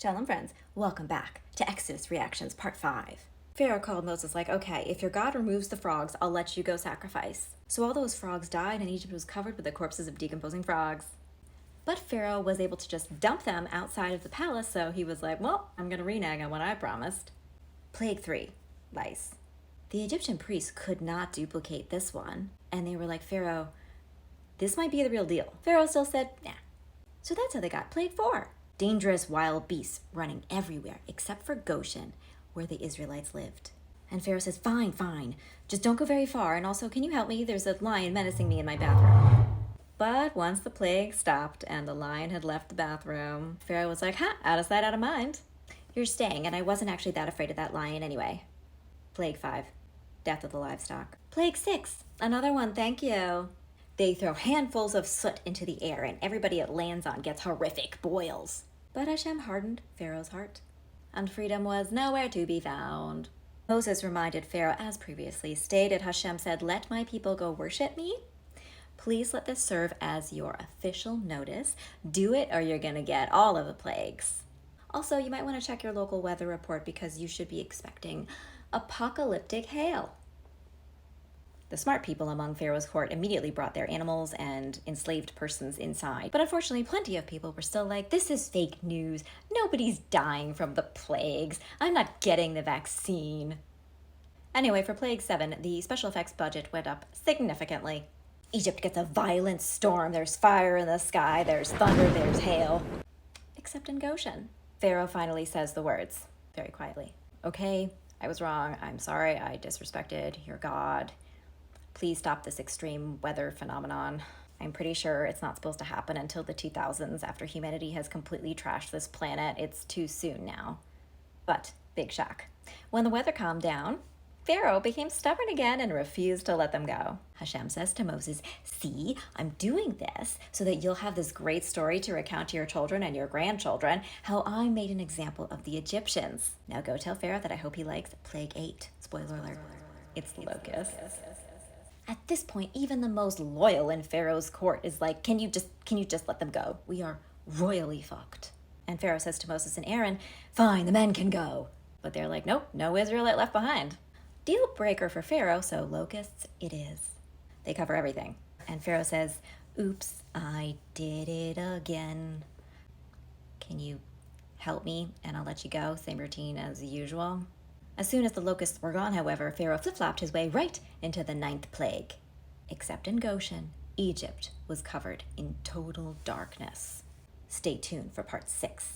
Shalom friends, welcome back to Exodus Reactions Part 5. Pharaoh called Moses like, okay, if your God removes the frogs, I'll let you go sacrifice. So all those frogs died and Egypt was covered with the corpses of decomposing frogs. But Pharaoh was able to just dump them outside of the palace, so he was like, well, I'm going to renege on what I promised. Plague 3, lice. The Egyptian priests could not duplicate this one, and they were like, Pharaoh, this might be the real deal. Pharaoh still said, nah. So that's how they got Plague 4. Dangerous wild beasts running everywhere except for Goshen, where the Israelites lived. And Pharaoh says, fine, just don't go very far, and also, can you help me? There's a lion menacing me in my bathroom. But once the plague stopped and the lion had left the bathroom, Pharaoh was like, out of sight, out of mind. You're staying, and I wasn't actually that afraid of that lion anyway. Plague 5, death of the livestock. Plague 6, another one, thank you. They throw handfuls of soot into the air, and everybody it lands on gets horrific boils. But Hashem hardened Pharaoh's heart, and freedom was nowhere to be found. Moses reminded Pharaoh, as previously stated, Hashem said, let my people go worship me. Please let this serve as your official notice. Do it or you're going to get all of the plagues. Also, you might want to check your local weather report because you should be expecting apocalyptic hail. The smart people among Pharaoh's court immediately brought their animals and enslaved persons inside. But unfortunately, plenty of people were still like, this is fake news. Nobody's dying from the plagues. I'm not getting the vaccine. Anyway, for Plague 7, the special effects budget went up significantly. Egypt gets a violent storm. There's fire in the sky. There's thunder. There's hail. Except in Goshen. Pharaoh finally says the words, very quietly. Okay, I was wrong. I'm sorry. I disrespected your God. Please stop this extreme weather phenomenon. I'm pretty sure it's not supposed to happen until the 2000s after humanity has completely trashed this planet. It's too soon now. But, big shock. When the weather calmed down, Pharaoh became stubborn again and refused to let them go. Hashem says to Moses, see, I'm doing this so that you'll have this great story to recount to your children and your grandchildren how I made an example of the Egyptians. Now go tell Pharaoh that I hope he likes Plague 8. Spoiler alert, it's the locusts. At this point, even the most loyal in Pharaoh's court is like, can you just let them go? We are royally fucked. And Pharaoh says to Moses and Aaron, fine, the men can go. But they're like, nope, no Israelite left behind. Deal breaker for Pharaoh, so locusts it is. They cover everything. And Pharaoh says, oops, I did it again. Can you help me and I'll let you go? Same routine as usual. As soon as the locusts were gone, however, Pharaoh flip-flopped his way right into the 9th plague. Except in Goshen, Egypt was covered in total darkness. Stay tuned for part 6.